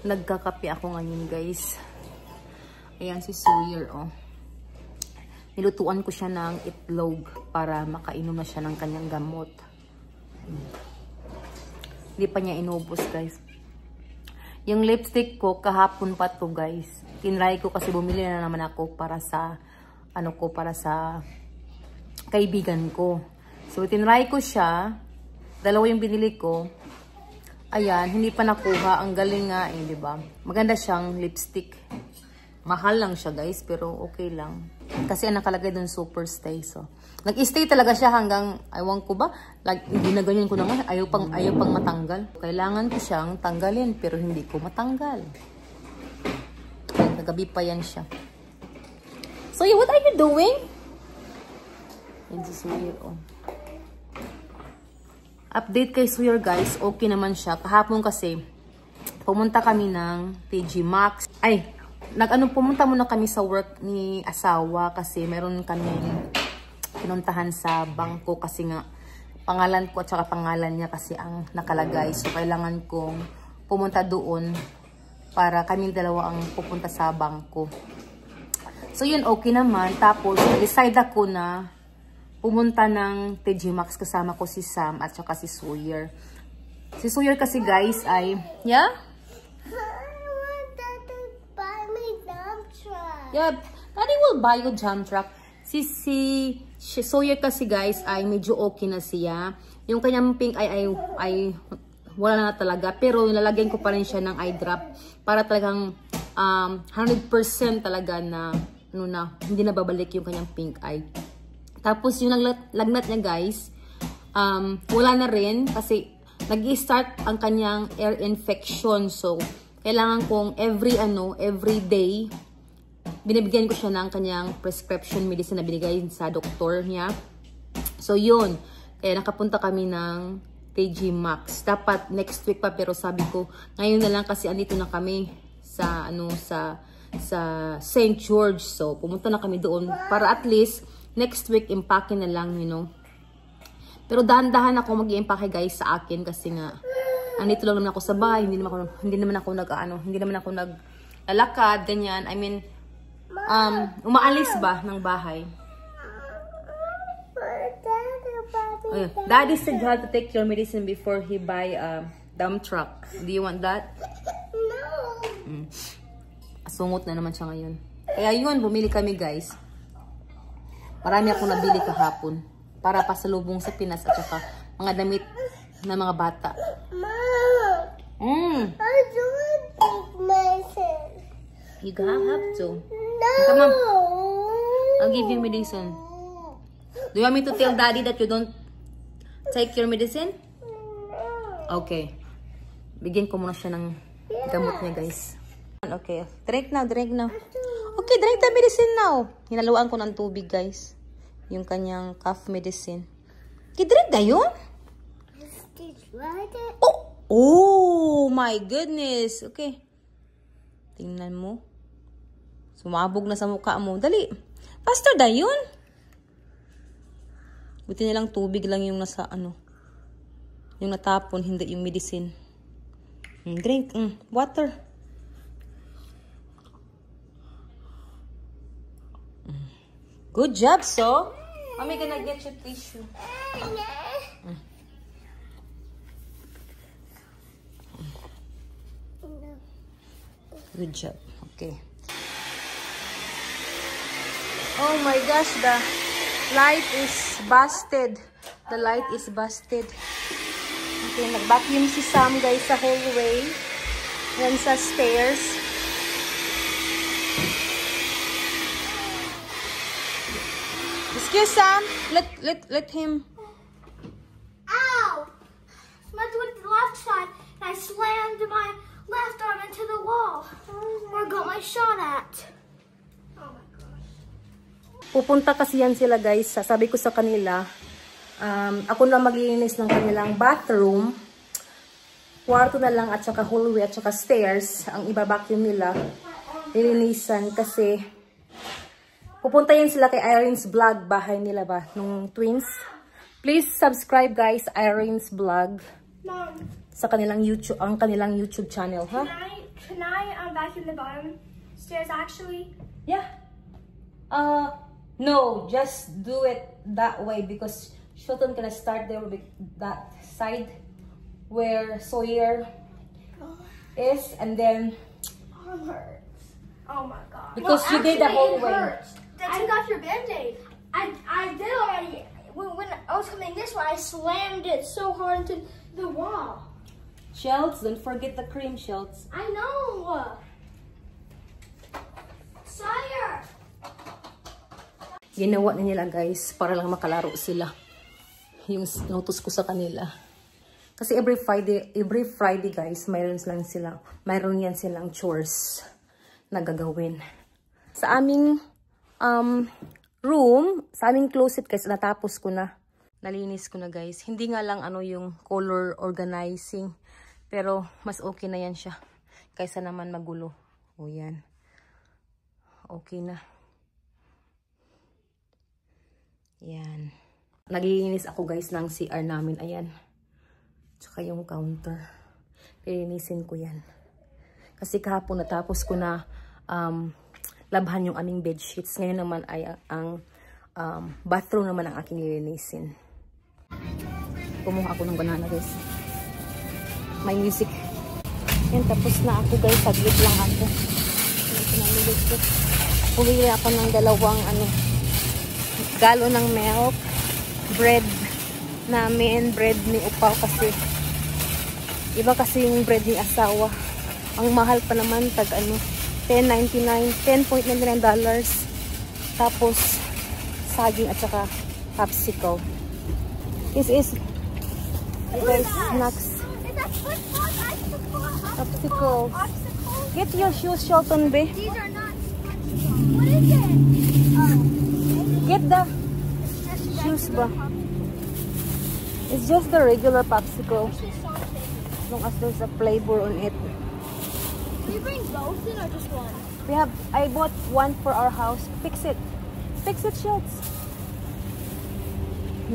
Nagkakape ako ngayon, guys. Ayan si Sawyer, oh. Nilutuan ko siya ng itlog para makainom na siya ng kanyang gamot. Hindi pa niya inubos, guys. Yung lipstick ko, kahapon pa to, guys. Tinry ko kasi bumili na naman ako para sa, para sa kaibigan ko. So, tinry ko siya. Dalawa yung binili ko. Ayan, hindi pa nakuha. Ang galing nga eh, di ba? Maganda siyang lipstick. Mahal lang siya, guys, pero okay lang. Kasi ang nakalagay doon, super stay. So, nag-stay talaga siya hanggang, aywan ko ba? Like, hindi na ganyan ko naman. Ayaw pang matanggal. Kailangan ko siyang tanggalin, pero hindi ko matanggal. Ay, nagabi pa yan siya. So, what are you doing? Yan si Sawyer, oh. Update kay Sawyer, guys. Okay naman siya. Kahapon kasi, pumunta kami ng TG Maxx. Ay, pumunta muna kami sa work ni asawa kasi meron kaming pinuntahan sa bangko kasi nga, pangalan ko at saka pangalan niya kasi ang nakalagay. So, kailangan kong pumunta doon para kaming dalawa ang pupunta sa bangko. So, yun, okay naman. Tapos, decide ako na pumunta ng TG Maxx kasama ko si Sam at saka si Sawyer. Si Sawyer kasi, guys, ay... Yeah? I want Dad to buy me dump truck. Yeah, Daddy will buy you dump truck. Si Sawyer kasi, guys, ay medyo okay na siya. Yung kanyang pink ay wala na talaga. Pero nalagyan ko pa rin siya ng eye drop para talagang 100% talaga na, hindi na babalik yung kanyang pink eye. Tapos yung lagnat niya, guys, wala na rin kasi nag-i-start ang kanyang ear infection. So, kailangan kong every day, binibigyan ko siya ng kanyang prescription medicine na binigay sa doktor niya. So, yun. Kaya nakapunta kami ng TG Maxx. Dapat next week pa, pero sabi ko, ngayon na lang kasi andito na kami sa, sa St. George. So, pumunta na kami doon para at least next week, impake na lang, Pero dahan-dahan ako mag-i-impake, guys, sa akin kasi nga, andito lang naman ako sa bahay, hindi naman ako naglalakad, ganyan. I mean, umaalis ba ng bahay? Daddy said you have to take your medicine before he buy a dump truck. Do you want that? No. Sungot na naman siya ngayon. Kaya yun, bumili kami, guys. Marami akong nabili kahapon para pasalubong sa Pinas at saka mga damit na mga bata. Mom, I don't take medicine. You have to. No. Come on. I'll give you medicine. Do you want me to tell Daddy that you don't take your medicine? Okay. Bigyan ko muna siya ng gamot niya, guys. Okay. Drink now. Okay, drink the medicine now. Hinaluan ko ng tubig, guys. Yung kanyang cough medicine. Kidrink na yun? Oh my goodness. Okay. Tingnan mo. Sumabog na sa mukha mo. Dali. Faster na yun. Buti nilang tubig lang yung nasa yung natapon, hindi yung medicine. Drink. Water. Good job, so. Mommy gonna get you tissue. Good job. Okay. Oh my gosh, the light is busted. The light is busted. Okay, nag-vacuum si Sam, guys, sa hallway. Yan sa stairs. Excuse Sam, let him. Ow! I went to the left side and I slammed my left arm into the wall where I got my shot at. Oh my gosh. Pupunta kasi yan sila, guys. Sabi ko sa kanila, ako lang maglilinis ng kanilang bathroom. Kwarto na lang at saka hallway at saka stairs. Ang iba-vacuum nila, lilinisan kasi pupunta yan sila kay Irene's Vlog, bahay nila ba, nung twins. Please subscribe, guys, Irene's Vlog. Mom, Sa kanilang YouTube, ang kanilang YouTube channel, ha? can I Can I vacuum the bottom stairs actually? Yeah. No, just do it that way because Shelton gonna start there with that side where Sawyer is, and then Arm hurts. Oh my god. because you did the whole way. I took off your band-aid. I did already. When I was coming this way, I slammed it so hard into the wall. Shells, don't forget the cream, Shells. I know. Sawyer. Ginawa na nila guys para lang makalaro sila. Yung notice ko sa kanila. Kasi every Friday guys, mayroon yan silang chores na gagawin. Sa aming room, sa aming closet guys, natapos ko na. Nalinis ko na guys. Hindi nga lang yung color organizing. Pero mas okay na yan siya. Kaysa naman magulo. O yan. Okay na. Yan. Naglilinis ako guys ng CR namin. Ayan. Tsaka yung counter. Lilinisin ko yan. Kasi kahapon natapos ko na labhan yung aming bed sheets. Ngayon naman ay ang bathroom naman ang aking lilinisin. Kumuha ako ng banana guys. May music. Yan, tapos na ako guys. Saglit lang ako. Pumili ako ng dalawang galon ng milk. Bread namin. Bread ni Upaw kasi iba kasi yung bread ni asawa. Ang mahal pa naman. Tag $10.99. Tapos saging at saka popsicle. This is snacks. Popsicle. Get your shoes, Shelton, be. These are not. What is it? Get the shoes, ba. It's just the regular popsicle. As long as there's a flavor on it. Do you bring both in or just one? I bought one for our house. Fix it. Fix it, Shelts.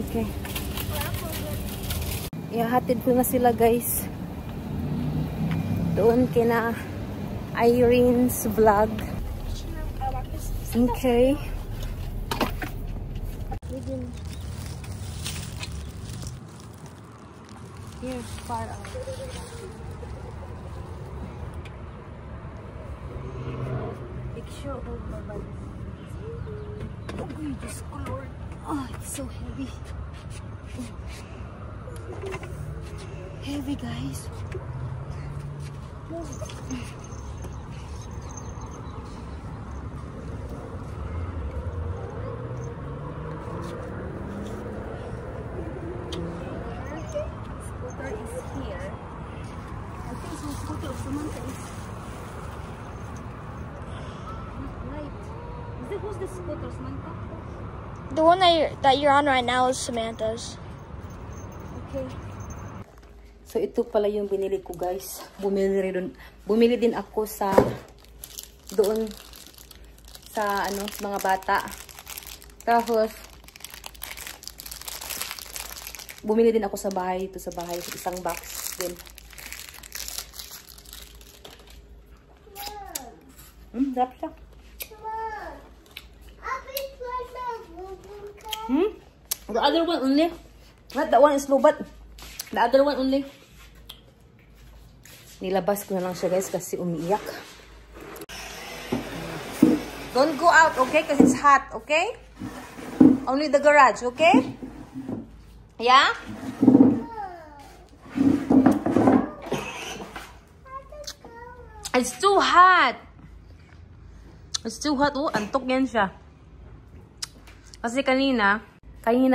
Okay. Ihahatid ko na sila, guys. Doon kina Irene's vlog. Okay. Here, far out. Picture of my body. Oh, Diyos ko, Lord. Oh, it's so heavy. Heavy, guys. Scooter is here. I think it's the scooter of Samantha is right. Who's the scooter, Samantha? The one that you're on right now is Samantha's. Okay. So ito pala yung binili ko, guys. Bumili din ako sa doon sa mga bata. Tapos bumili din ako sa bahay, isang box din. Drop siya. The other one only. Not that one is low, but the other one only. Nilabas ko na lang siya, guys, kasi umiiyak. Don't go out, okay? Because it's hot, okay? Only the garage, okay? Yeah? It's too hot. It's too hot. Oh, antok yan siya. Kasi kanina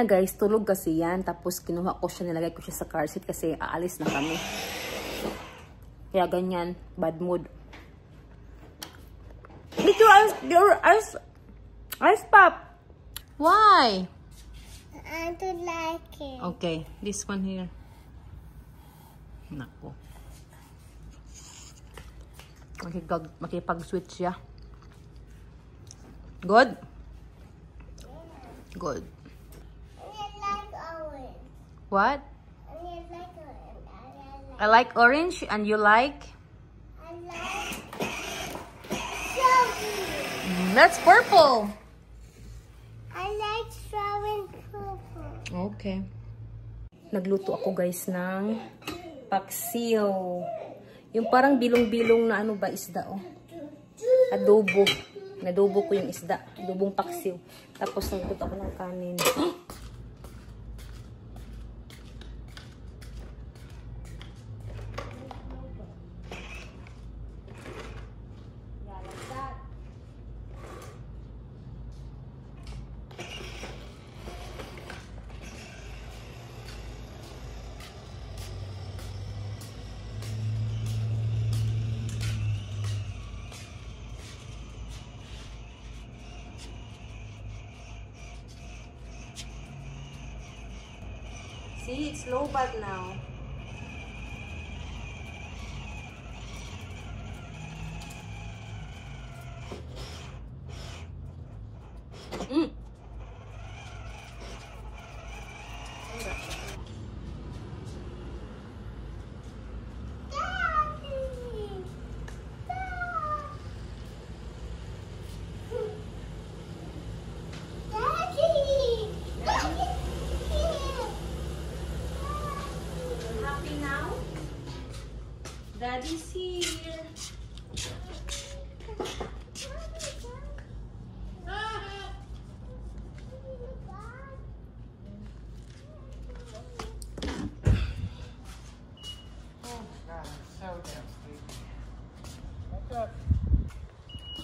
guys, tulog kasi yan. Tapos kinuha ko siya, nilagay ko siya sa car seat kasi aalis na kami. Kaya ganyan, bad mood. Did your ice pop? Why? I don't like it. Okay, this one here. Nako. Makipag-switch siya. Good? Good. I like orange. What? I like orange. I like orange and you like? I like That's purple. I like strawberry purple. Okay. Nagluto ako guys ng paksiw. Yung parang bilong-bilong na ano ba isda oh. Adobo. Nadobo ko yung isda. Adobong paksiw. Tapos nagluto ako ng kanin. See, it's low bad now. Daddy's here.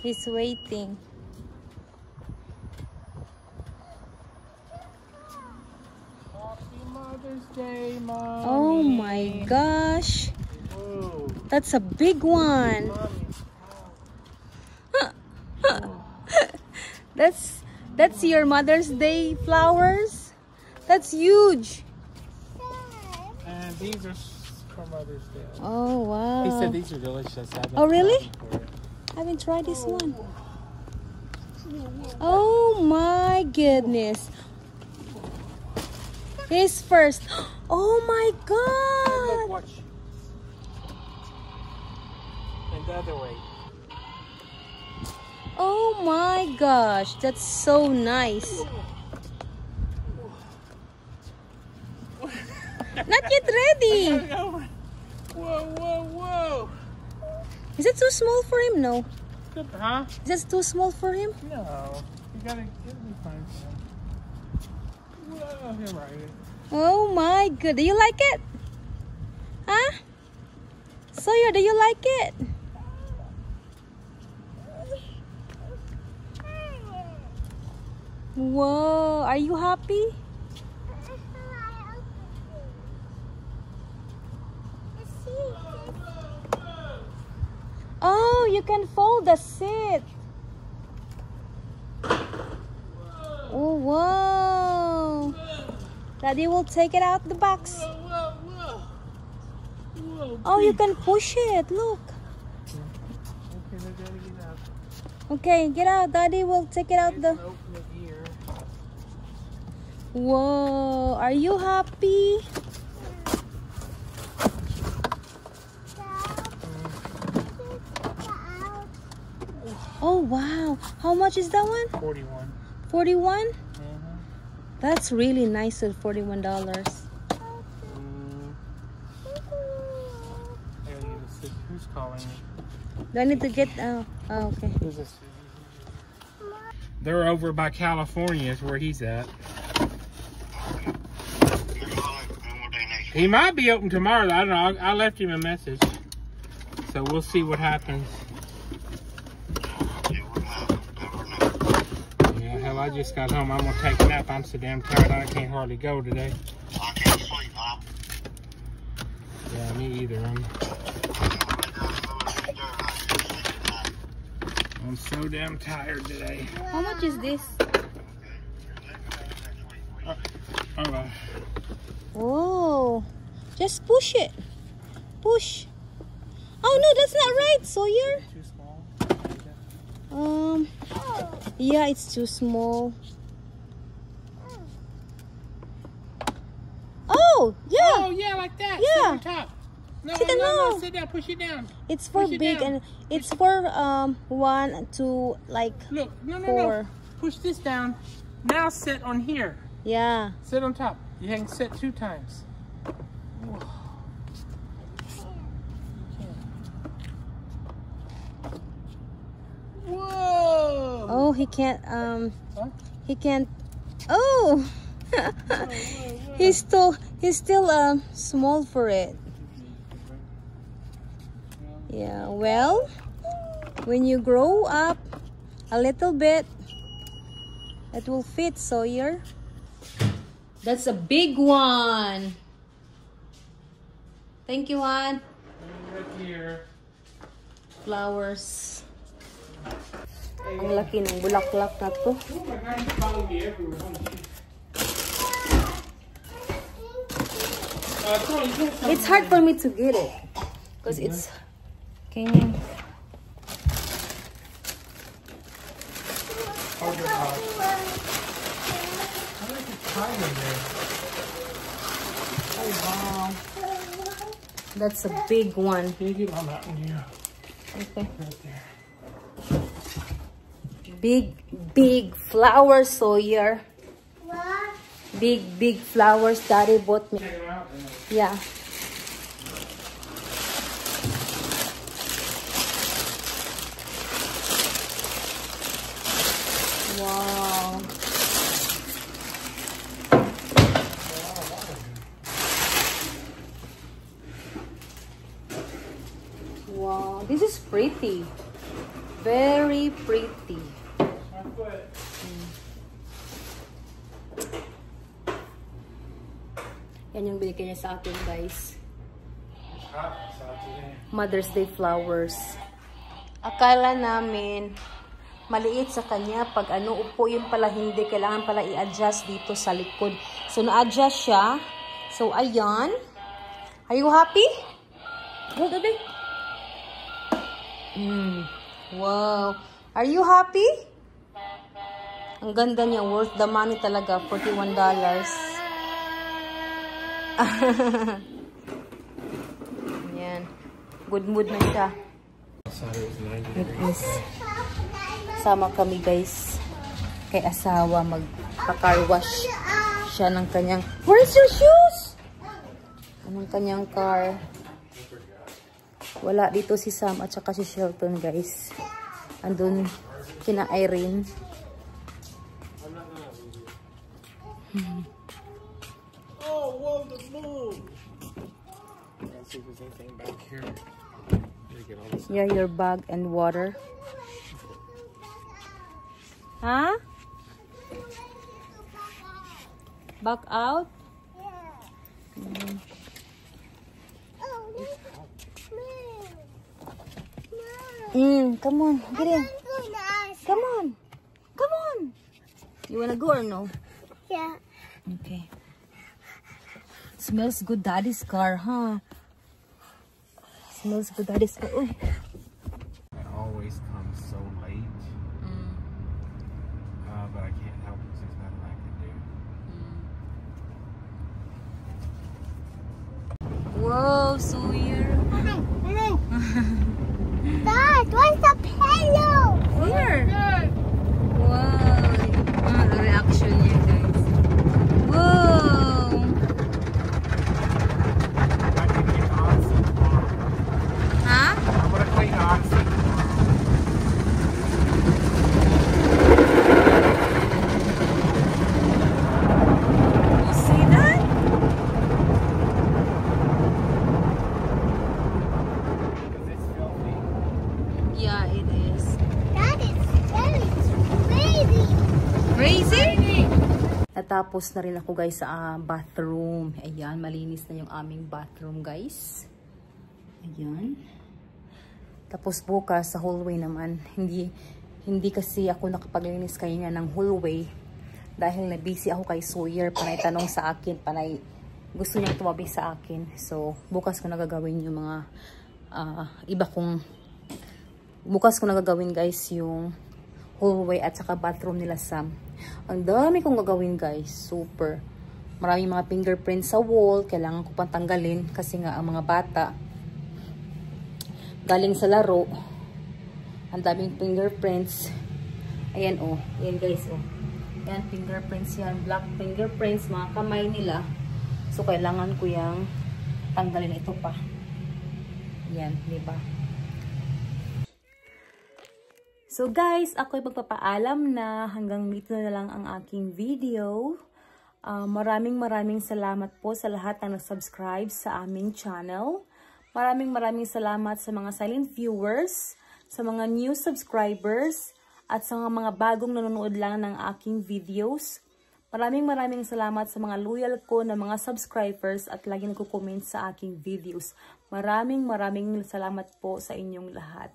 He's waiting. Happy Mother's Day, Mommy. Oh my gosh. Whoa. That's a big one. That's your Mother's Day flowers. That's huge. And these are for Mother's Day. Oh wow. He said these are delicious. Oh really? I haven't tried this one. Oh my goodness. He's first. Oh my god. Look, watch. And the other way. Oh my gosh, that's so nice. Not yet ready. Whoa, whoa, whoa. Is it too small for him? No. Huh? Is it too small for him? No. You gotta get me fine. Whoa, you're right. Oh my god, do you like it? Huh? Sawyer, do you like it? Whoa, are you happy? Oh, you can fold the seat. Oh, wow. Daddy will take it out the box. Oh, you can push it. Look. Okay, get out. Daddy will take it out the... Whoa, are you happy? Oh, wow. How much is that one? 41. 41? That's really nice at $41. Who's calling me? Do I need to get... Oh, okay. Who's this? They're over by California is where he's at. He might be open tomorrow. I don't know. I left him a message. So we'll see what happens. Yeah, hell, I just got home. I'm going to take a nap. I'm so damn tired. I can't hardly go today. I can't sleep, Mom. Yeah, me either. I'm so damn tired today. How much is this? Alright. Whoa. Just push it. Push. Oh, no, that's not right, Sawyer. Too small? Yeah, it's too small. Oh, yeah. Oh, yeah, like that. Yeah. Sit on top. No, Sit down, no. sit down. Push it down. It's for Push it big down. and it's for 1, 2, like Look, no. 4. Push this down. Now sit on here. Yeah. Sit on top. You can sit 2 times. Whoa! Oh, he can't. Huh? He can't. Oh, he's still small for it. Yeah. Well, when you grow up a little bit, it will fit, Sawyer. That's a big one. Thank you, Juan. Right here. Flowers. Ang laki ng bulaklak na to. Oh my God, you follow me everywhere. It's hard for me to get it because it's. Can you? Oh wow, that's a big one. Can you get on that one here? Okay. Right there. Big flowers, Sawyer. What? Big flowers. Daddy bought me. Check them out. Yeah. Wow. Wow, this is pretty. Very pretty. My foot. Yan yung binigay niya sa akin, guys. Hot today. Mother's Day flowers. Akala namin maliit sa kanya pag ano upo, yun pala hindi, kailangan pala i-adjust dito sa likod. So na-adjust siya. So ayan. Are you happy? Go, baby. Wow. Are you happy? Ang ganda niya, worth the money talaga, $41. Yan. Good mood na siya. It is. Sama kami, guys, kay asawa, magpa-car wash siya ng kanyang. Where's your shoes? Anong kanyang car? Wala dito si Sam at saka si Shelton, guys. Andun kina Irene. Oh, whoa, the moon! Let's see if there's anything back here. Get all this. Yeah, your bag and water. Huh? Back out? Come on, get in. Come on. Come on. You wanna go or no? Yeah. Okay. Smells good, Daddy's car, huh? Smells good, Daddy's car. Uy. It always comes so late. But I can't help it. There's nothing I can do. Whoa, Sawyer. Oh no! Oh no! Dad, where's the pillow? Where? Wow. The reaction niya, guys. Whoa. I can get Oxy tomorrow. Huh? I'm gonna clean Oxy tomorrow. You see that? Because it's filthy. Yeah, it is. That is crazy. Crazy? Natapos na rin ako, guys, sa bathroom. Ayan, malinis na yung aming bathroom, guys. Ayan. Tapos bukas sa hallway naman, hindi kasi ako nakapaglinis kanina ng hallway dahil na busy ako kay Sawyer, panay tanong sa akin, panay gusto niyang tumabi sa akin. So bukas ko nagagawin yung mga bukas ko nagagawin, guys, yung hallway at saka bathroom nila Sam. Ang dami kong gagawin, guys, super. Maraming mga fingerprints sa wall, kailangan ko pang tanggalin kasi nga ang mga bata galing sa laro. Ang daming fingerprints. Ayan oh. Ayan guys oh. Ayan fingerprints yan. Black fingerprints. Mga kamay nila. So kailangan ko yung tanggalin ito pa. Ayan. Diba? So guys, ako'y magpapaalam na hanggang dito na lang ang aking video. Maraming salamat po sa lahat na nag-subscribe sa aming channel. Maraming salamat sa mga silent viewers, sa mga new subscribers, at sa mga bagong nanonood lang ng aking videos. Maraming salamat sa mga loyal ko na mga subscribers at lagi nagko-comment sa aking videos. Maraming salamat po sa inyong lahat.